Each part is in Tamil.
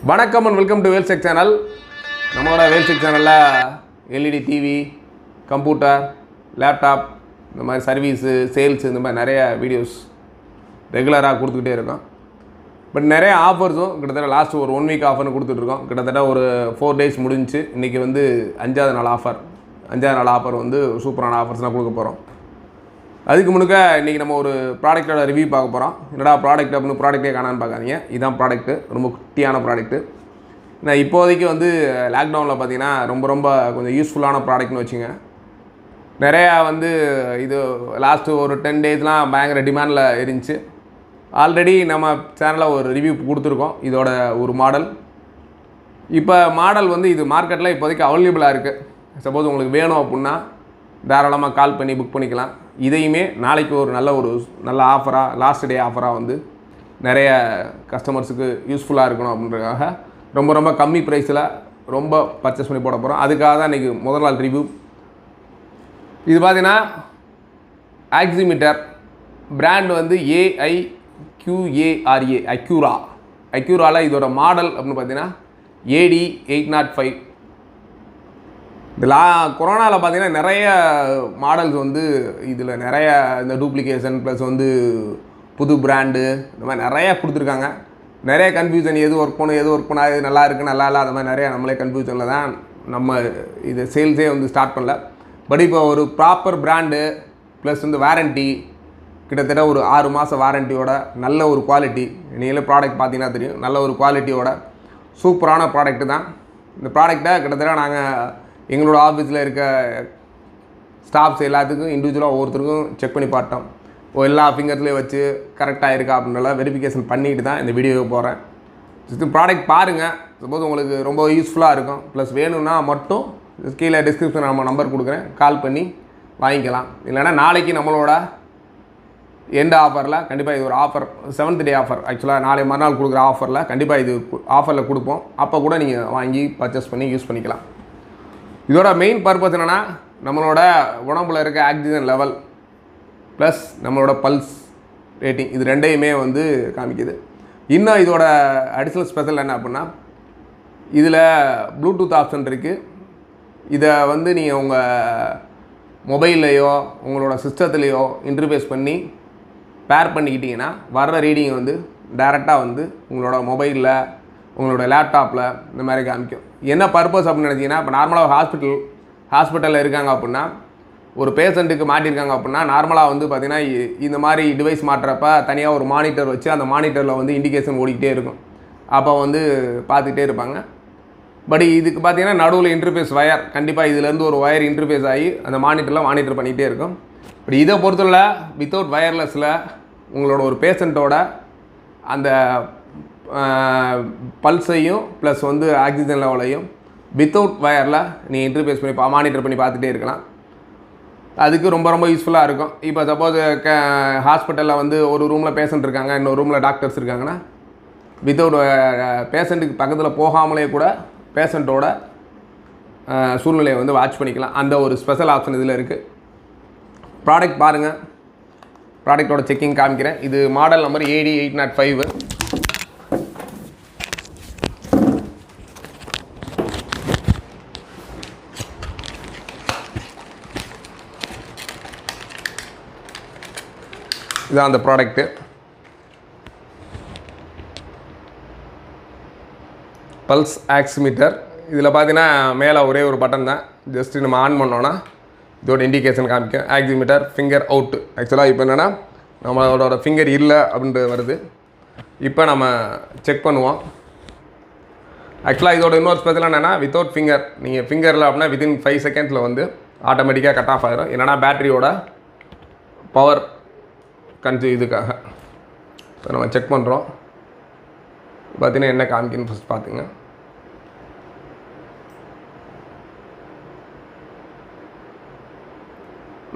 வணக்கம் அண்ட் வெல்கம் டு வேல்செக் சேனல். நம்மளோட வேல்செக் சேனலில் எல்இடி டிவி, கம்ப்யூட்டர், லேப்டாப், இந்த மாதிரி சர்வீஸு, சேல்ஸு, இந்த மாதிரி நிறைய வீடியோஸ் ரெகுலராக கொடுத்துக்கிட்டே இருக்கோம். பட் நிறைய ஆஃபர்ஸும் கிட்டத்தட்ட லாஸ்ட் ஒரு 1 வீக் ஆஃபர்னு கொடுத்துட்ருக்கோம். கிட்டத்தட்ட ஒரு 4 days முடிஞ்சு. இன்றைக்கி வந்து 5வது நாள் ஆஃபர். 5வது நாள் ஆஃபர் வந்து சூப்பரான ஆஃபர்ஸ்லாம் கொடுக்க போகிறோம். அதுக்கு முன்னுக்க இன்றைக்கி நம்ம ஒரு ப்ராடக்டோட ரிவ்யூ பார்க்க போகிறோம். என்னடா ப்ராடக்ட் அப்படின்னு ப்ராடக்டே காணான்னு பார்க்காதீங்க. இதுதான் ப்ராடக்ட்டு, ரொம்ப குட்டியான ப்ராடக்ட்டு. நான் இப்போதைக்கு வந்து லாக்டவுனில் பார்த்தீங்கன்னா ரொம்ப கொஞ்சம் யூஸ்ஃபுல்லான ப்ராடக்ட்னு வச்சுங்க. நிறையா வந்து இது லாஸ்ட்டு ஒரு 10 daysலாம் பயங்கர டிமாண்டில் இருந்துச்சு. ஆல்ரெடி நம்ம சேனலில் ஒரு ரிவ்யூ கொடுத்துருக்கோம் இதோட ஒரு மாடல். இப்போ மாடல் வந்து இது மார்க்கெட்டில் இப்போதைக்கு அவைலபிளாக இருக்குது. சப்போஸ் உங்களுக்கு வேணும் அப்படின்னா தாராளமாக கால் பண்ணி புக் பண்ணிக்கலாம். இதையுமே நாளைக்கு ஒரு நல்ல ஆஃபராக, லாஸ்ட் டே ஆஃபராக வந்து நிறைய கஸ்டமர்ஸுக்கு யூஸ்ஃபுல்லாக இருக்கணும் அப்படின்றதுக்காக ரொம்ப கம்மி ப்ரைஸில் ரொம்ப பர்ச்சேஸ் பண்ணி போட போகிறோம். அதுக்காக தான் இன்றைக்கி முதல் நாள் ரிவ்யூ. இது பார்த்தீங்கன்னா ஆக்சிமீட்டர், பிராண்ட் வந்து AIQARA, அக்யூராவில் இதோட மாடல் அப்படின்னு பார்த்தீங்கன்னா AD805. கொரோனாவில் பார்த்தீங்கன்னா நிறைய மாடல்ஸ் வந்து இதில் நிறைய இந்த டூப்ளிகேஷன் ப்ளஸ் வந்து புது பிராண்டு இந்த மாதிரி நிறையா கொடுத்துருக்காங்க. நிறைய கன்ஃபியூஷன், எது ஒர்க் பண்ணும் எது ஒர்க் பண்ணால் எது நல்லா இருக்குது நல்லா இல்லை, அது மாதிரி நிறையா நம்மளே கன்ஃபியூஷனில் தான் நம்ம இது சேல்ஸே வந்து ஸ்டார்ட் பண்ணல. பட் இப்போ ஒரு ப்ராப்பர் பிராண்டு ப்ளஸ் வந்து வாரண்ட்டி, கிட்டத்தட்ட ஒரு 6 மாதம் வாரண்ட்டியோட நல்ல ஒரு குவாலிட்டி. நீங்களே ப்ராடக்ட் பார்த்தீங்கன்னா தெரியும், நல்ல ஒரு குவாலிட்டியோட சூப்பரான ப்ராடக்ட்டு தான். இந்த ப்ராடக்டை கிட்டத்தட்ட நாங்கள் எங்களோட ஆஃபீஸில் இருக்க ஸ்டாஃப்ஸ் எல்லாத்துக்கும் இண்டிவிஜுவலாக ஒவ்வொருத்தருக்கும் செக் பண்ணி பார்த்தோம். எல்லா ஃபிங்கர்ஸ்லேயும் வச்சு கரெக்டாக இருக்கா அப்படின்றலாம் வெரிஃபிகேஷன் பண்ணிட்டு தான் இந்த வீடியோவுக்கு போகிறேன். இது ப்ராடக்ட் பாருங்கள். சப்போஸ் உங்களுக்கு ரொம்ப யூஸ்ஃபுல்லாக இருக்கும். ப்ளஸ் வேணும்னா மட்டும் கீழே டிஸ்கிரிப்ஷன் நம்ம நம்பர் கொடுக்குறேன், கால் பண்ணி வாங்கிக்கலாம். இல்லைனா நாளைக்கு நம்மளோட எண்ட் ஆஃபரில் கண்டிப்பாக இது ஒரு ஆஃபர், 7th day ஆஃபர். ஆக்சுவலாக நாளை மறுநாள் கொடுக்குற ஆஃபரில் கண்டிப்பாக இது ஆஃபரில் கொடுப்போம். அப்போ கூட நீங்கள் வாங்கி பர்ச்சேஸ் பண்ணி யூஸ் பண்ணிக்கலாம். இதோட மெயின் பர்பஸ் என்னென்னா, நம்மளோட உடம்புல இருக்க ஆக்சிஜன் லெவல் ப்ளஸ் நம்மளோட பல்ஸ் ரேட்டிங், இது ரெண்டையுமே வந்து காமிக்குது. இன்னும் இதோட அடிஷ்னல் ஸ்பெஷல் என்ன அப்படின்னா, இதில் ப்ளூடூத் ஆப்ஷன் இருக்குது. இதை வந்து நீங்கள் உங்கள் மொபைல்லையோ உங்களோட சிஸ்டத்துலேயோ இன்டர்ஃபேஸ் பண்ணி பேர் பண்ணிக்கிட்டிங்கன்னா வர்ற ரீடிங் வந்து டைரெக்டாக வந்து உங்களோட மொபைலில், உங்களோட லேப்டாப்பில் இந்த மாதிரி காமிக்கும். என்ன பர்பஸ் அப்படின்னு நினச்சிங்கன்னா, இப்போ நார்மலாக ஹாஸ்பிட்டலில் இருக்காங்க அப்படின்னா, ஒரு பேஷண்ட்டுக்கு மாட்டியிருக்காங்க அப்படின்னா நார்மலாக வந்து பார்த்திங்கன்னா இந்த மாதிரி டிவைஸ் மாட்டுறப்ப தனியாக ஒரு மானிட்டர் வச்சு அந்த மானிட்டரில் வந்து இண்டிகேஷன் ஓடிக்கிட்டே இருக்கும். அப்போ வந்து பார்த்துக்கிட்டே இருப்பாங்க. பட் இதுக்கு பார்த்திங்கன்னா நடுவில் இன்டர்ஃபேஸ் வயர், கண்டிப்பாக இதுலேருந்து ஒரு வயர் இன்டர்ஃபேஸ் ஆகி அந்த மானிட்டரில் மானிட்டர் பண்ணிகிட்டே இருக்கும். பட் இதை பொறுத்தவரை வித்தவுட் வயர்லெஸில் உங்களோட ஒரு பேஷண்ட்டோட அந்த பல்ஸையும் ப்ளஸ் வந்து ஆக்சிஜன் லெவலையும் வித்தவுட் வயரில் நீங்கள் இன்டர்ஃபேஸ் பண்ணி மானிட்டர் பண்ணி பார்த்துட்டே இருக்கலாம். அதுக்கு ரொம்ப யூஸ்ஃபுல்லாக இருக்கும். இப்போ சப்போஸ் ஹாஸ்பிட்டலில் வந்து ஒரு ரூமில் பேஷண்ட் இருக்காங்க, இன்னொரு ரூமில் டாக்டர்ஸ் இருக்காங்கன்னா, வித்தவுட் பேஷண்ட்டுக்கு பக்கத்தில் போகாமலே கூட பேஷண்ட்டோட சூழ்நிலையை வந்து வாட்ச் பண்ணிக்கலாம். அந்த ஒரு ஸ்பெஷல் ஆப்ஷன் இதில் இருக்குது. ப்ராடக்ட் பாருங்கள், ப்ராடக்டோட செக்கிங் காமிக்கிறேன். இது மாடல் நம்பர் AD805. இதுதான் அந்த ப்ராடக்ட்டு. Pulse oximeter. இதில் பார்த்தீங்கன்னா மேலே ஒரே ஒரு பட்டன் தான். ஜஸ்ட்டு நம்ம ஆன் பண்ணோன்னா இதோட இண்டிகேஷன் காமிக்கும். Oximeter finger out. ஆக்சுவலாக இப்போ என்னென்னா நம்மளோட ஃபிங்கர் இல்லை அப்படின்றது வருது. இப்போ நம்ம செக் பண்ணுவோம். ஆக்சுவலாக இதோட இன்னொரு ஸ்பெஷல் என்னென்னா, வித்தவுட் ஃபிங்கர், நீங்கள் ஃபிங்கரில் அப்படின்னா வித்தின் 5 seconds வந்து ஆட்டோமேட்டிக்காக கட் ஆஃப் ஆகிடும். என்னென்னா பேட்டரியோட பவர் இதுக்காக. இப்போ நம்ம செக் பண்ணுறோம். பார்த்தீங்கன்னா என்ன காமிக்குன்னு ஃபஸ்ட் பார்த்துங்க.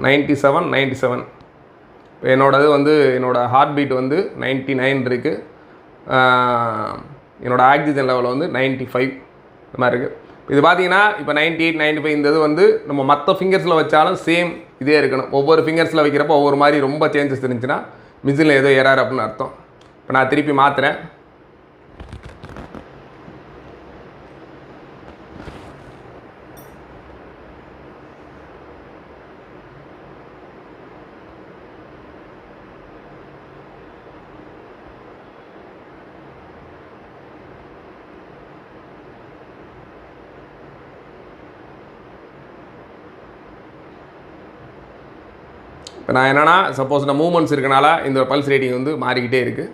$97. இப்போ என்னோடது வந்து என்னோடய ஹார்ட் பீட் வந்து 99 இருக்குது. என்னோடய ஆக்சிஜன் லெவல் வந்து 95 இந்த மாதிரி இருக்குது. இது பார்த்தீங்கன்னா இப்போ 98, 95 இந்த இது வந்து நம்ம மற்ற ஃபிங்கர்ஸில் வச்சாலும் சேம் இதே இருக்கணும். ஒவ்வொரு ஃபிங்கர்ஸில் வைக்கிறப்போ ஒவ்வொரு மாதிரி ரொம்ப சேஞ்சஸ் இருந்துச்சுன்னா மிஷினில் ஏதோ எரர் அப்படின்னு அர்த்தம். இப்போ நான் திருப்பி மாற்றுறேன். இப்போ நான் என்னென்னா சப்போஸ் நான் மூவ்மெண்ட்ஸ் இருக்கனால இந்த பல்ஸ் ரேட்டிங் வந்து மாறிக்கிட்டே இருக்குது.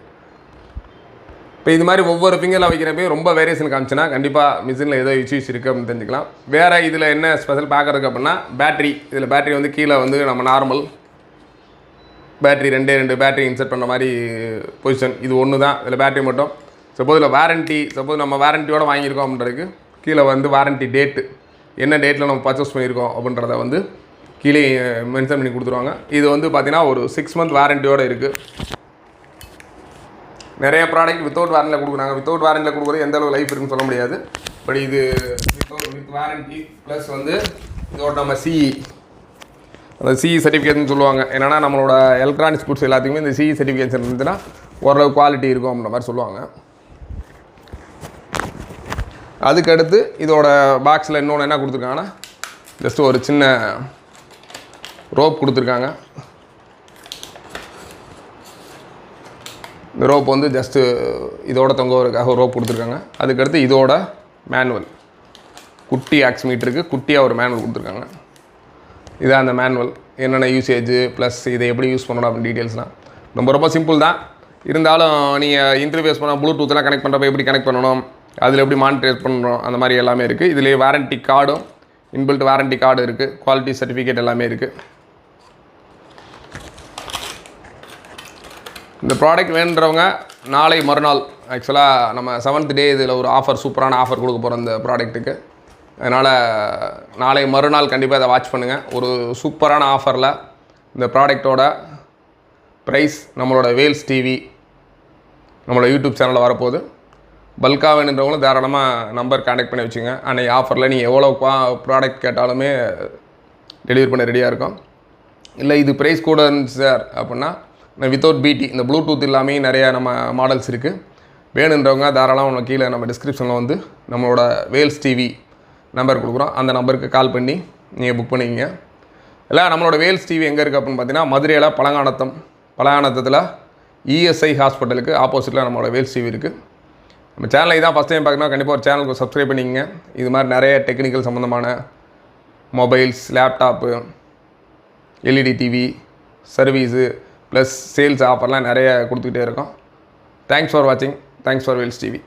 இப்போ இது மாதிரி ஒவ்வொரு ஃபிங்கரில் வைக்கிறப்பே ரொம்ப வேரியேஷன் காமிச்சுன்னா கண்டிப்பாக மிஷினில் ஏதோ இஷ்யூஸ் இருக்குது அப்படின்னு தெரிஞ்சுக்கலாம். வேறு இதில் என்ன ஸ்பெஷல் பார்க்குறதுக்கு அப்படின்னா பேட்ரி. இதில் பேட்ரி வந்து கீழே வந்து நம்ம நார்மல் பேட்ரி 2 பேட்ரி இன்சர்ட் பண்ணுற மாதிரி பொசிஷன் இது ஒன்று தான். இதில் பேட்ரி மட்டும் சப்போஸ் இதில் வாரண்ட்டி நம்ம வாரண்ட்டியோடு வாங்கியிருக்கோம் அப்படின்றதுக்கு கீழே வந்து வாரண்ட்டி டேட்டு என்ன டேட்டில் நம்ம பர்ச்சேஸ் பண்ணியிருக்கோம் அப்படின்றத வந்து கீழே மென்ஷன் பண்ணி கொடுத்துருவாங்க. இது வந்து பார்த்திங்கன்னா ஒரு 6 மந்த் வாரண்ட்டியோடு இருக்குது. நிறைய ப்ராடக்ட் வித்தவுட் வாரண்டியில் கொடுக்குறாங்க. வித்தவுட் வாரண்டியில் கொடுக்குறது எந்த அளவு லைஃப் இருக்குன்னு சொல்ல முடியாது. பட் இது வித் வாரண்ட்டி ப்ளஸ் வந்து இதோட நம்ம சிஇ அந்த சிஇ சர்டிஃபிகேட்னு சொல்லுவாங்க. என்னென்னா நம்மளோட எலக்ட்ரானிக்ஸ் குட்ஸ் எல்லாத்துக்குமே இந்த சிஇ சர்டிஃபிகேட்ஸ் இருந்துச்சுன்னா ஓரளவு குவாலிட்டி இருக்கும் அப்படின்ற மாதிரி சொல்லுவாங்க. அதுக்கடுத்து இதோட பாக்ஸில் இன்னொன்று என்ன கொடுத்துருக்காங்கன்னா ஜஸ்ட்டு ஒரு சின்ன ரோப் கொடுத்துருக்காங்க. இந்த ரோப் வந்து ஜஸ்ட்டு இதோட தொங்குவதற்காக ஒரு ரோப் கொடுத்துருக்காங்க. அதுக்கடுத்து இதோட மேனுவல் குட்டி ஆக்சிமீட்டருக்கு குட்டியாக ஒரு மேனுவல் கொடுத்துருக்காங்க. இதான் அந்த மேனுவல் என்னென்ன யூசேஜ் ப்ளஸ் இதை எப்படி யூஸ் பண்ணணும் அப்படின்னு டீட்டெயில்ஸ்லாம் ரொம்ப சிம்பிள் தான். இருந்தாலும் நீங்கள் இன்டர்ஃபேஸ் பண்ணால் ப்ளூடூத்லாம் கனெக்ட் பண்ணுறப்ப எப்படி கனெக்ட் பண்ணணும், அதில் எப்படி மானிட்டர் பண்ணணும், அந்த மாதிரி எல்லாமே இருக்குது. இதுலேயே வாரண்ட்டி கார்டும் இன்பில்ட் வாரண்ட்டி கார்டு இருக்குது, குவாலிட்டி சர்டிஃபிகேட் எல்லாமே இருக்குது. இந்த ப்ராடக்ட் வேணுன்றவங்க நாளை மறுநாள் ஆக்சுவலாக நம்ம 7th டே இதில் ஒரு ஆஃபர் சூப்பரான ஆஃபர் கொடுக்க போகிறோம் இந்த ப்ராடக்ட்டுக்கு. அதனால் நாளை மறுநாள் கண்டிப்பாக இதை வாட்ச் பண்ணுங்கள். ஒரு சூப்பரான ஆஃபரில் இந்த ப்ராடக்டோட ப்ரைஸ் நம்மளோட வேல்ஸ் டிவி நம்மளோட யூடியூப் சேனலில் வரப்போகுது. பல்காக வேணுன்றவங்களும் தாராளமாக நம்பர் கான்டாக்ட் பண்ணி வச்சுங்க. அன்றைக்கி ஆஃபரில் நீங்கள் எவ்வளோ ப்ராடக்ட் கேட்டாலுமே டெலிவரி பண்ண ரெடியாக இருக்கும். இல்லை இது ப்ரைஸ் கூட இருந்துச்சு சார் அப்படின்னா வித்தவுட் பிடி இந்த ப்ளூடூத் இல்லாமல் நிறையா நம்ம மாடல்ஸ் இருக்குது. வேணுன்றவங்க தாராளமாக நம்ம கீழே நம்ம டிஸ்கிரிப்ஷனில் வந்து நம்மளோட வேல்ஸ் டிவி நம்பர் கொடுக்குறோம். அந்த நம்பருக்கு கால் பண்ணி நீங்கள் புக் பண்ணிக்கிங்க. இல்லை நம்மளோட வேல்ஸ் டிவி எங்கே இருக்குது அப்படின்னு பார்த்தீங்கன்னா மதுரையில் பழங்கானத்தத்தில் இஎஸ்ஐ ஹாஸ்பிட்டலுக்கு ஆப்போசிட்டில் நம்மளோட வேல்ஸ் டிவி இருக்குது. நம்ம சேனலை தான் ஃபஸ்ட் டைம் பார்க்கணும் கண்டிப்பாக ஒரு சேனலுக்கு சப்ஸ்கிரைப் பண்ணிக்கங்க. இது மாதிரி நிறைய டெக்னிக்கல் சம்மந்தமான mobiles, laptop, LED TV service plus sales ஆஃபர்லாம் நிறைய கொடுத்துக்கிட்டே இருக்கோம். தேங்க்ஸ் ஃபார் வாட்சிங். Thanks for Vels TV.